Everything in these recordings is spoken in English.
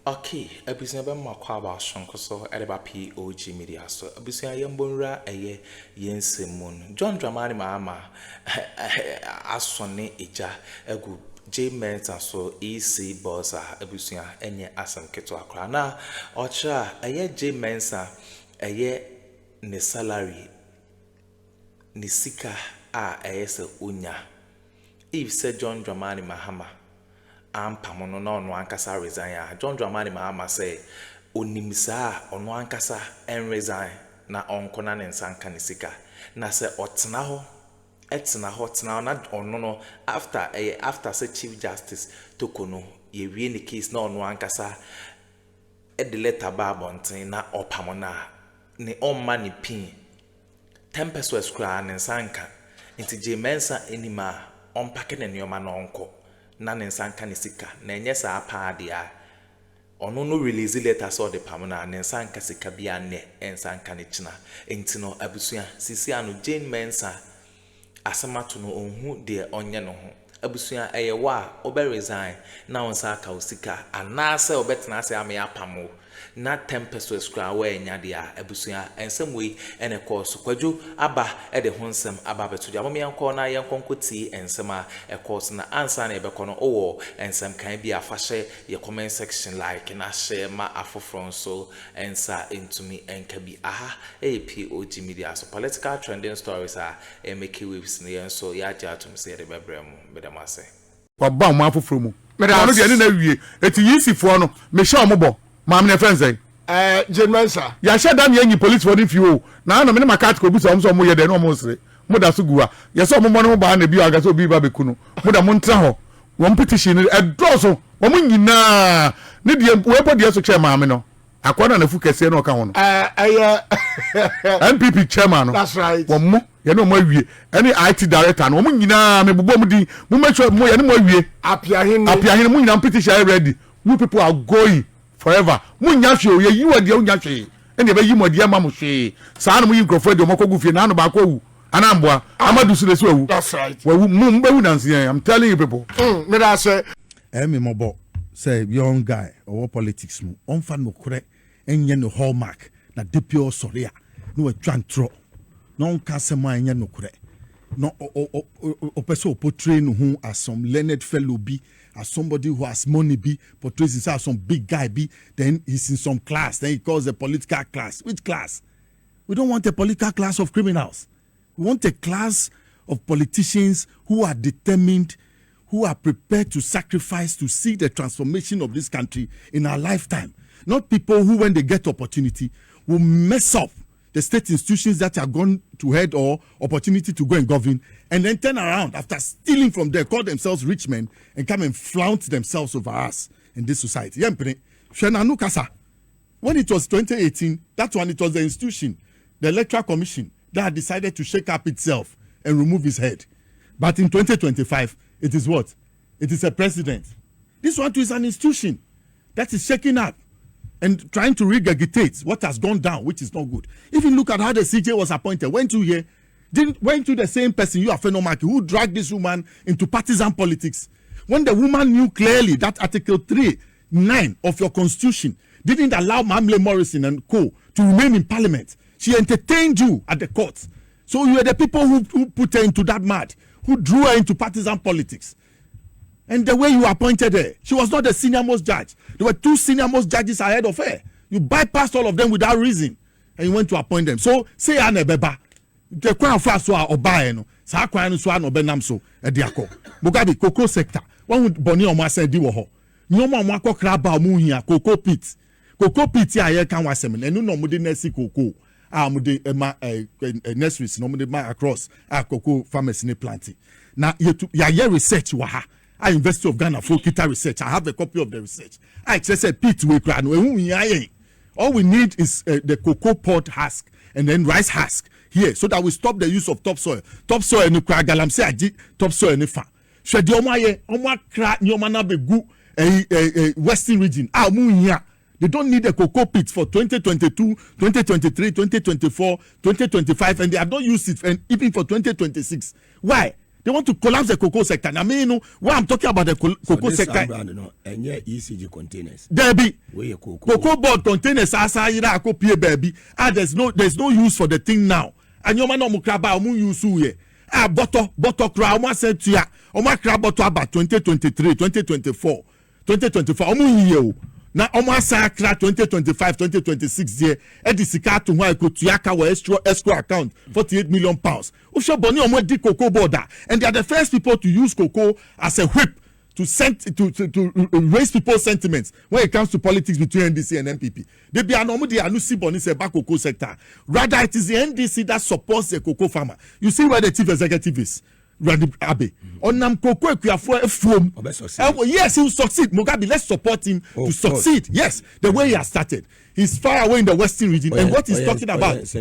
Okay, ebusia be makwa aba sonko so edeba POG Media so ebusia yembonra eye yensemun John Dramani Mahama asone eja egu J Mensa so EC bossa ebusia enye asam keto akra na ocha eye J Mensa eye ne salary ne sika a eye se unya if said John Dramani Mahama ampamono na ono ankasa resign ya John Dramani Mahama say onimisa ono ankasa en resign na onkona ne nsanka ne sika na say otena ho na ono no after say Chief Justice tokono ye wie ne case na ono ankasa e de letter ba bonten na opamona ne omma ne pin 10 pesos kra ne nsanka nti je mensa enima ompake ne nyoma na onko na ne nsanka ne sika na enye sa pa dia ono no release letter so de pamona ne nsanka sika bia ne nsanka ne china enti no abusua sisi anu Jane Mensa asamato no onhu de onye no ho abusua eyewa obe resign na onsa aka osika anase obetena ase ame apamo na 10 pesos kra wa enya dia abusua ensemwe ene course kwadwo aba e de honsem aba beto amome yanko na yankonkoti ensema e course na answer na ebekọ no owo ensem kan bi afahye ye comment section like na share ma afofron so ensa intumi enka bi aha POG Media so political trending stories are make waves ne so ya jatum say de bebrem bedamase kwa ba mo afofro mu me da no de ne na wie eti yisifo no me sha ombo Mam ne friends Jane Mensa ya sheda me yanyi police for the few na me makat ko bi so mo ye de no mo sere mo da so guwa ye so mo no ba na bi aga so bi ba bekunu mo da mo ntra ho wo petition e doso wo mo nyina ne de we po de so chairman no akwana na fu kese no ka ho no NPP chairman no that's right wo mo ye no mo awie any IT director no mo nyina me bobo mo di mo make sure mo ye no mo awie apiahin mo nyina petition ready you people are going forever munya hwe ye yiwa de unya hwe ene be yimo de ma mo hwe saa no mu yinkrofo de mo kogu fie na no ba ko wu anamboa amadu sule so wu that's right wu mu be wu nanse I'm telling you people me da say me mobo say young guy or politics mu on fa no kore enye no hallmark na depio soria no atwantro no nka sema enye no kore no o person portray no who as some learned fellow be as somebody who has money be portrays himself as some big guy be then he's in some class then he calls a political class. Which class? We don't want a political class of criminals. We want a class of politicians who are determined, who are prepared to sacrifice to see the transformation of this country in our lifetime. Not people who, when they get opportunity, will mess up the state institutions that are gone to head or opportunity to go and govern, and then turn around after stealing from there, call themselves rich men, and come and flaunt themselves over us in this society. When it was 2018, that one, it was the institution, the Electoral Commission, that had decided to shake up itself and remove his head. But in 2025, it is what? It is a president. This one too is an institution that is shaking up and trying to regurgitate what has gone down, which is not good. Even look at how the CJ was appointed. Went to the same person, you are Fenomaki, who dragged this woman into partisan politics. When the woman knew clearly that Article 3(9) of your constitution didn't allow Mamle Morrison and co to remain in parliament, she entertained you at the court. So you were the people who put her into that mud, who drew her into partisan politics. And the way you appointed her, she was not the senior most judge. There were 2 senior most judges ahead of her. You bypassed all of them without reason, and you went to appoint them. So say Anebeba, the crown first wa obaye no. Sa kwan no so an obenam so e de akọ. Mugabe cocoa sector. One would boni omo asan di wo ho. Nyoma omo akokra ba omo hia cocoa pit. Cocoa pit ya ye kan wasem na enu no mo de nasi cocoa. Mo de ma nurseries no mo de ma across cocoa farmers ne planting. Na ye research wa ha. I University of Ghana for Kita research. I have a copy of the research. I just said Pete we all we need is the cocoa pod husk and then rice husk here so that we stop the use of topsoil. Topsoil ni kwa galamse aji topsoil ni fa. Shedi omo kra nyoma na begu western region. They don't need a cocoa pit for 2022, 2023, 2024, 2025 and they have not used it and even for 2026. Why? They want to collapse the cocoa sector. Now, me, when I'm talking about the cocoa sector, and yeah, ECG containers. There be cocoa board containers. Baby. There's no use for the thing now. And you man no mukraba use ye. Bottle crowd. One said to ya. Crab bottle about 2023, 2024, 2024. Now, almost sakra 2025, 2026 year. Edisika to why could Tuyaka or escrow account 48 million pounds. Usha Boni Omodi cocoa border, and they are the first people to use cocoa as a whip to raise people's sentiments when it comes to politics between NDC and NPP. They be anomaly anusi Boni se ba cocoa sector. Rather, it is the NDC that supports the cocoa farmer. You see where the chief executive is. Randy Abe. Onam Koko from. Yes, he will succeed. Mugabe, let's support him to succeed. Course. Yes, the way he has started. He's far away in the Western region. And what he's talking about. Yes.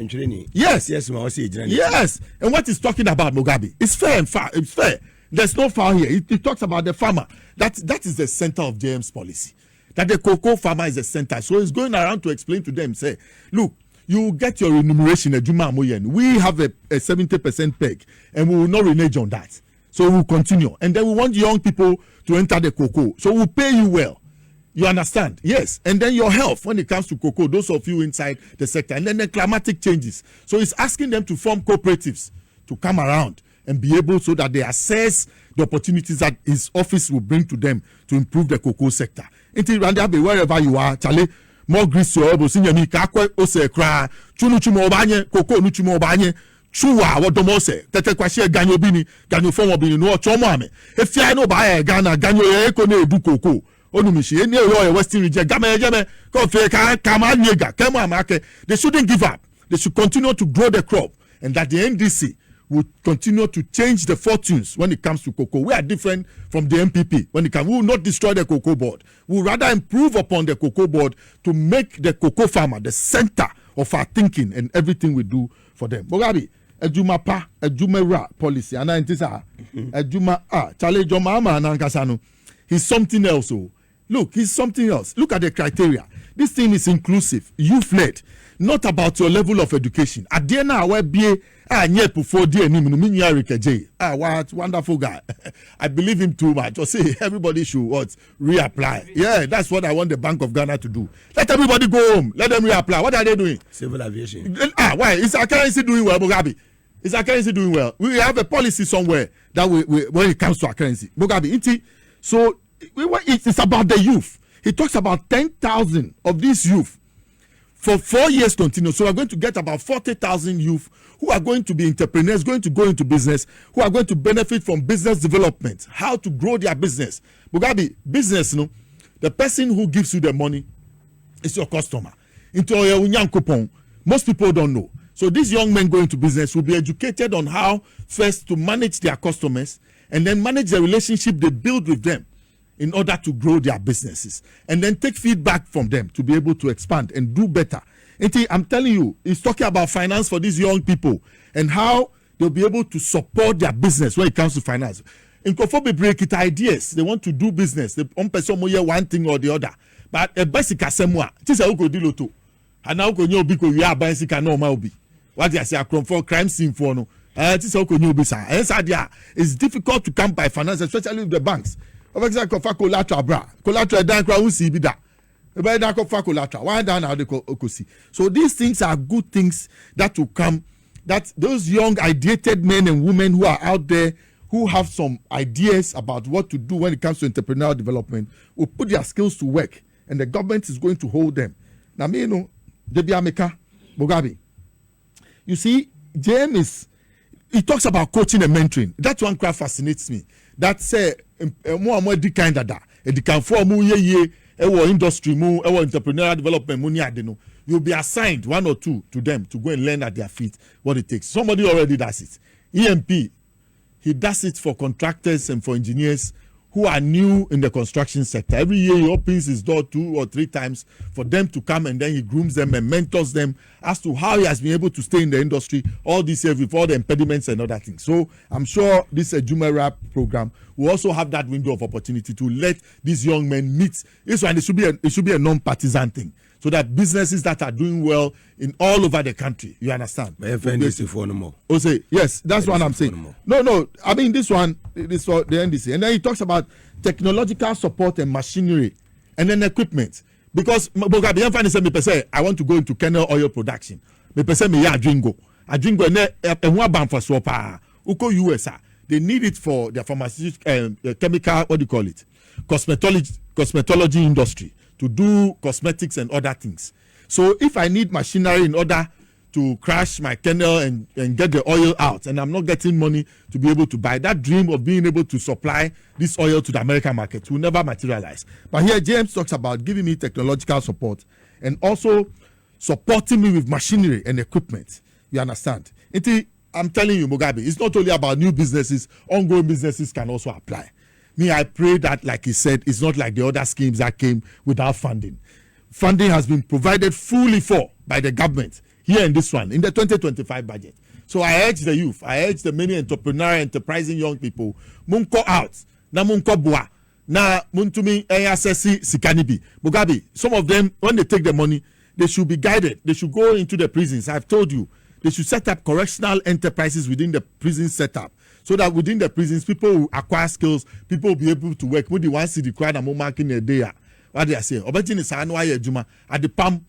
Yes. And what he's talking about, Mugabe, it's fair and fair. It's fair. There's no foul here. He talks about the farmer. That is the center of JM's policy. That the cocoa farmer is the center. So he's going around to explain to them, say, look, you will get your remuneration at Juma Amoyen. We have a 70% peg, and we will not renege on that. So we'll continue. And then we want young people to enter the cocoa. So we'll pay you well. You understand? Yes. And then your health when it comes to cocoa, those of you inside the sector. And then the climatic changes. So it's asking them to form cooperatives to come around and be able so that they assess the opportunities that his office will bring to them to improve the cocoa sector. Until Randy, wherever you are, Charlie, more grease your elbows in your knee, ose cry, chunuchumo banye, cocoa nuchumo banye, chua, what domose, Tatequashi, Ganyo Bini, Ganyo Fomobini, no chomame. If you know by Ghana, Ganyo Econe do cocoa, Onumishi, any royal Western region, Game, Coffee, Kama, Nega, Kama market, they shouldn't give up. They should continue to grow the crop, and that the NDC will continue to change the fortunes when it comes to cocoa. We are different from the MPP. When it comes, we will not destroy the cocoa board. We will rather improve upon the cocoa board to make the cocoa farmer the center of our thinking and everything we do for them. Bogabi, Ejuma pa, Ejuma ra policy. And I say, Ejuma Chale Joma Nankasano. He's something else. Oh. Look, he's something else. Look at the criteria. This thing is inclusive, youth-led, not about your level of education. Adiena Webie. What wonderful guy. I believe him too much. Or say everybody should reapply. Yeah, that's what I want the Bank of Ghana to do. Let everybody go home. Let them reapply. What are they doing? Civil aviation. Why? Is our currency doing well, Mugabe? Is our currency doing well? We have a policy somewhere that we when it comes to our currency. Mugabe, so it's about the youth. He talks about 10,000 of these youth for 4 years continuous. So we're going to get about 40,000 youth who are going to be entrepreneurs, going to go into business, who are going to benefit from business development, how to grow their business. Mugabe, business, the person who gives you the money is your customer. Most people don't know. So these young men going to business will be educated on how first to manage their customers and then manage the relationship they build with them in order to grow their businesses, and then take feedback from them to be able to expand and do better. I'm telling you, he's talking about finance for these young people and how they'll be able to support their business when it comes to finance. In Akuffo break it ideas, they want to do business. They person one thing or the other. But a basic asemwa, this is diloto. And now you because you are basic and normal be. What I say Akroma crime scene for no. This is it's difficult to come by finance, especially with the banks. For example, collateral down crowd see be that. So these things are good things that will come, that those young ideated men and women who are out there who have some ideas about what to do when it comes to entrepreneurial development will put their skills to work, and the government is going to hold them. Now, Debi Ameka, Mugabe, you see, JM he talks about coaching and mentoring. That one quite fascinates me. That say more and more the kind of that. It can form industry, entrepreneurial development, you'll be assigned 1 or 2 to them to go and learn at their feet what it takes. Somebody already does it. EMP, he does it for contractors and for engineers who are new in the construction sector. Every year he opens his door 2 or 3 times for them to come, and then he grooms them and mentors them as to how he has been able to stay in the industry all this year with all the impediments and other things. So I'm sure this Juma Rap program will also have that window of opportunity to let these young men meet. This one, it should be a non-partisan thing. So so that businesses that are doing well in all over the country, you understand? Oh, say yes, that's what I'm saying. No, I mean this one, this for the NDC, and then he talks about technological support and machinery, and then equipment. Because I want to go into kernel oil production. Me person me adringo Uko US, they need it for their pharmaceutical chemical, what do you call it, cosmetology industry, to do cosmetics and other things. So if I need machinery in order to crash my kernel and get the oil out, and I'm not getting money to be able to buy, that dream of being able to supply this oil to the American market will never materialize. But here James talks about giving me technological support and also supporting me with machinery and equipment. You understand? I'm telling you, Mugabe, it's not only about new businesses, ongoing businesses can also apply. Me, I pray that, like he said, it's not like the other schemes that came without funding. Funding has been provided fully for by the government here in this one, in the 2025 budget. So I urge the youth, I urge the many entrepreneurial, enterprising young people, munko out, na munko bua, na muntumi assessi sikanibi. Mugabe, some of them, when they take the money, they should be guided. They should go into the prisons. I've told you, they should set up correctional enterprises within the prison setup, so that within the prisons, people will acquire skills, people will be able to work. When they want to see the crowd and more marking a day, what they are saying, Obajin is Juma at the palm,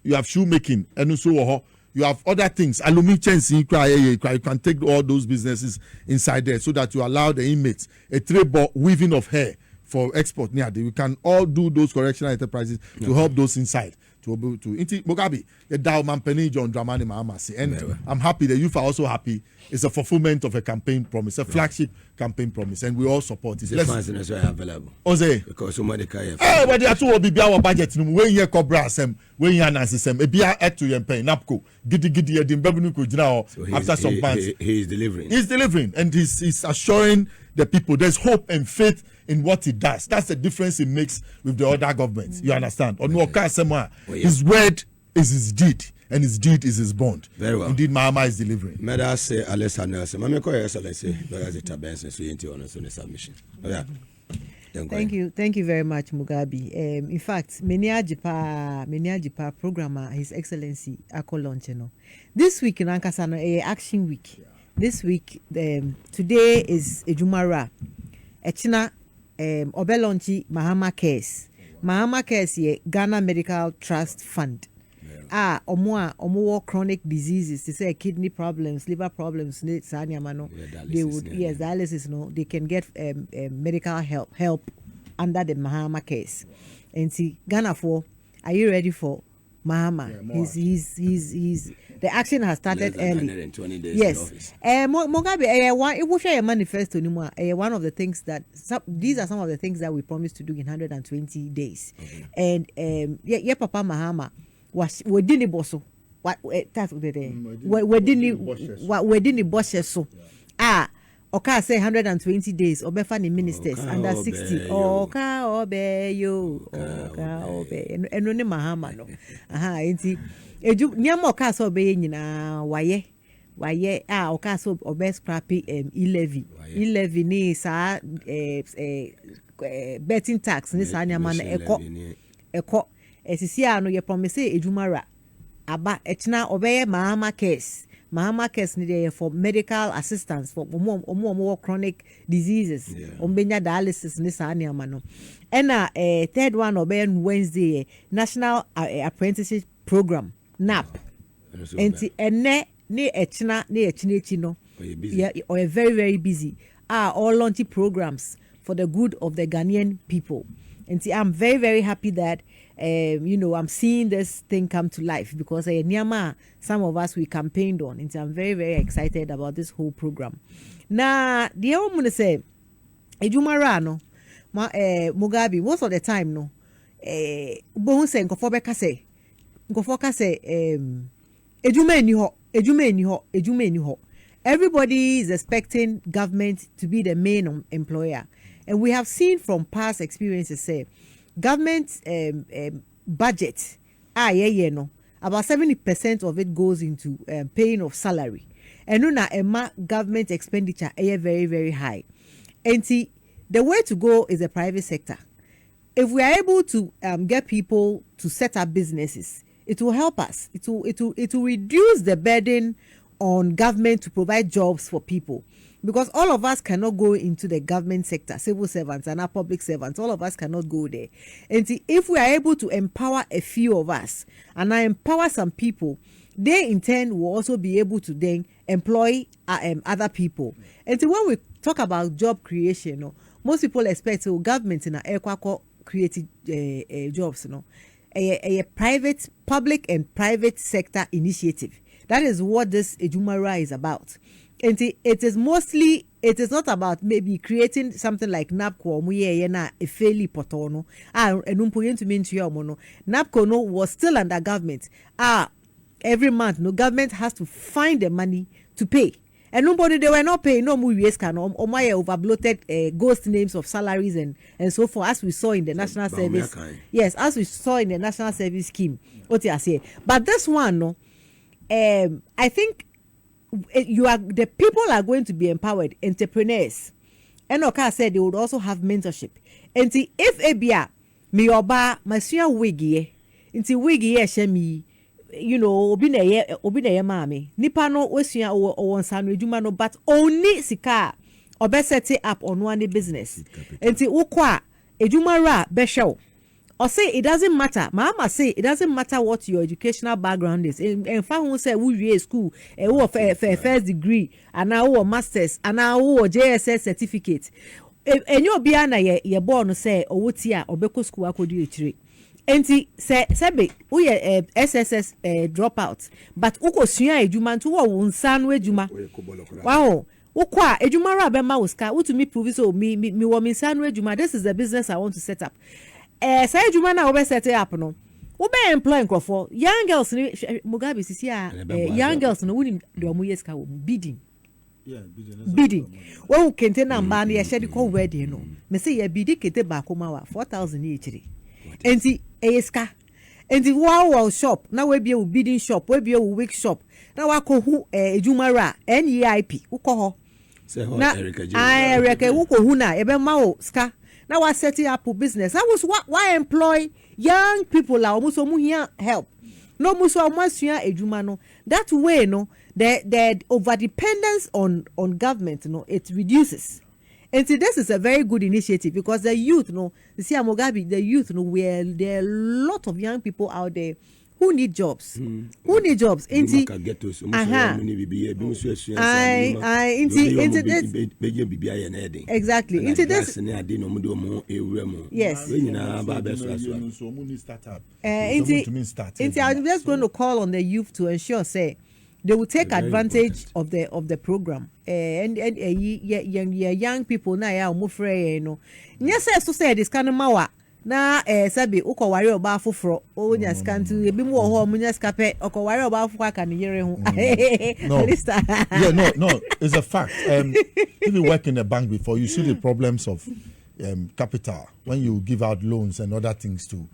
you have shoemaking, and also you have other things. Aluminium chains, you can take all those businesses inside there, so that you allow the inmates a trade weaving of hair for export. We can all do those correctional enterprises to help those inside. To Mugabe, the Dawman Penny John Dramani Mahama, and I'm happy the youth are also happy. It's a fulfillment of a campaign promise, a flagship campaign promise, and we all support it. The funds are available. Because somebody can. But the two will be our budget. When you cobra sem, when you announce them, a beer at to your pay, Napco, giddy, after some months. He is delivering. He's delivering, and he's assuring the people there's hope and faith in what he does. That's the difference he makes with the other governments. You understand? His word is his deed, and his deed is his bond. Very well. Indeed, Mahama is delivering. Meda say Alessa Nelson. Mame ko yes Alessa because it tabense so yenti on so submission. Thank you very much, Mugabe. In fact, many ajipa programmer, His Excellency Ako launch. This week in Ankasano, Action Week. This week, today is Ejumara. Echina Obelonchi Mahama Cares. Mahama Cares ye Ghana Medical Trust Fund. Omo chronic diseases. They say kidney problems, liver problems. They would dialysis. No, they can get medical help under the Mahama Cares. And see Ghana for. Are you ready for Mahama? He's the action has started early. 120 days yes. Mugabe, it will share a manifesto anymore. One of the things that these are some of the things that we promised to do in 120 days. Okay. And Papa Mahama was within the boss. What that's what they within the bosses so Oka say 120 days Obefani ministers under 60 Oka obe yo Oka obe and only Mahama no enti eju nyama Oka so obe nyina waye Oka so obe scrappy e-levy ni sa betting tax ni sa nyama na eko esisi ano ye promise ejumara aba etina obeye Mahama Cares need for medical assistance for more chronic diseases. Ombenya dialysis ni sa anyama no. And third one obey Wednesday National Apprenticeship Program NAP. Ene ni echina no. Or very very busy. All launching programs for the good of the Ghanaian people. And see, I'm very very happy that I'm seeing this thing come to life because some of us we campaigned on, and so I'm very very excited about this whole program. Now, the I'm gonna say, Ejumara Mugabe most of the time no, Bohun say Nkofo say Ejume ni ho. Everybody is expecting government to be the main employer, and we have seen from past experiences say. Government budget, about 70% of it goes into paying of salary. And government expenditure very, very high. And see, the way to go is the private sector. if we are able to get people to set up businesses, it will help us. It will reduce the burden on government to provide jobs for people, because all of us cannot go into the government sector, civil servants and our public servants. All of us cannot go there. And if we are able to empower a few of us and empower some people, they in turn will also be able to then employ other people. And so when we talk about job creation, most people expect government in a creative jobs, a private, public and private sector initiative. That is what this Ejumara is about. And it is not about maybe creating something like NAPCO a fairly potono NAPCO was still under government. Every month government has to find the money to pay, and nobody, they were not paying no more years can over bloated ghost names of salaries and so forth, as we saw in the national service. Yes, as we saw in the national service scheme. What you say? But this one, I think the people are going to be empowered, entrepreneurs. And Oka said they would also have mentorship. And if Ebia me oba masuya wigi, inti wigi shemi, obi na ye mami. Nipa no wesuya o nsanu ejuma no, but only sika obe set it up on one business. Inti ukwa ejuma ra besho. Or say it doesn't matter. Mama say it doesn't matter what your educational background is. And fact who say we school, who first degree, and now who masters, and now who JSS certificate. And you be ana ye born say or what year or beko school akodi etire. Enti sebe we SSS dropout, but uko suya ejuma ntu wo nsan we ejuma. Wow. Ukwa ejuma ra be ma uska utumi prove so me wo nsan we ejuma. This is the business I want to set up. Say Juma na obe set up no. Obe employ Akuffo. Young girls ni Mugabe sisi young girls no woni de omo yeska wo bidding. Yeah, bidding. Wo kente na mba na ye hye de ko wedding no. Me say ye bidding kete ba ko ma wa 4,000 each. Enti eyeska. Enti wow shop na we bie wo bidding shop, we bie wo wig shop. Na wa ko hu ejuma ra NEIP. Wo ko ho. Say ho Erica. Erica wo ko hu na e be ma wo ska. Now we're setting up a business. That was why employ young people like almost here help. No muso almost here ejumano. That way, no, the over dependence on government, it reduces. And so this is a very good initiative, because the youth, you see Amogabi, the youth, where there are a lot of young people out there who need jobs. Who need jobs? Exactly. Into this. Yes. I'm just going to call on the youth to ensure, say, they will take advantage of the program. And young people now are more free, Yes, so say this kind of mawa. Na sabi uko wari oba foforo o nya scantu ebi mu ho mu nya scape uko wari oba fofo aka ne yere ho. No, it's a fact. If you work in a bank before, you see the problems of capital when you give out loans and other things to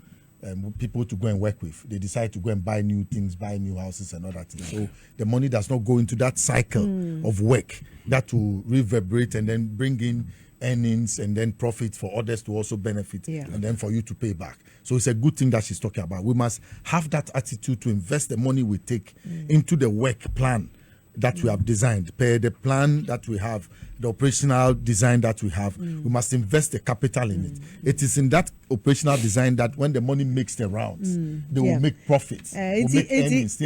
people to go and work with. They decide to go and buy new things, buy new houses and other things. So the money does not go into that cycle of work that will reverberate and then bring in earnings and then profit for others to also benefit, and then for you to pay back. So it's a good thing that she's talking about. We must have that attitude to invest the money we take into the work plan that we have designed. Per the plan that we have, the operational design that we have, we must invest the capital in it. It is in that operational design that when the money makes the rounds, they will make profits, will make earnings.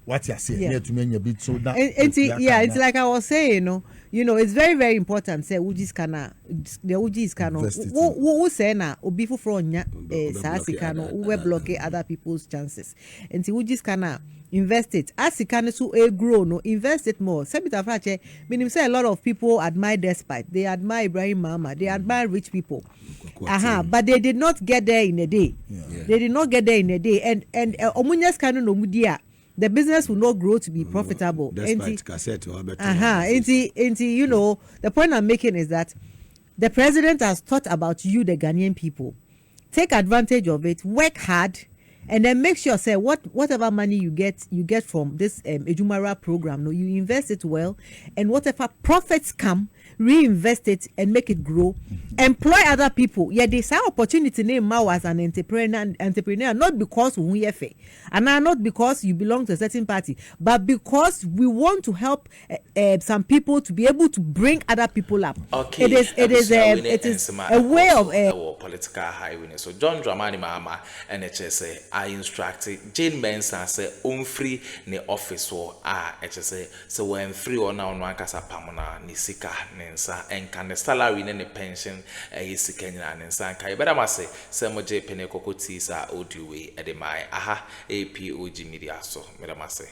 What you say, so that it's like I was saying, it's very, very important. Say Ujis kana the Ujis kana who say na obi fufronya sasikano who block other people's chances. And the Ujis kana invest it. As you can grow, invest it more. Meaning say a lot of people admire Despite. They admire Pay-Mahama. They admire rich people. But they did not get there in a day. They did not get there in a day. And omunyas kana no mudia. The business will not grow to be profitable. The point I'm making is that the president has thought about you, the Ghanaian people. Take advantage of it, work hard, and then make sure, say, whatever money you get from this Ejumara program, you invest it well, and whatever profits come, reinvest it and make it grow, employ other people. Yeah, there's an opportunity name now as an entrepreneur, not because we are fair, and not because you belong to a certain party, but because we want to help some people to be able to bring other people up. Okay, it is a way of political highway. So John Dramani Mahama NHS I instructed Jane Mensah say free ne office or HSA so when free or now one kasa pamona ni sika nensa and can the salary ne pension is Kenya nensa kai better must say moje penekoko tisa audio way edemai aha POG Media so better must say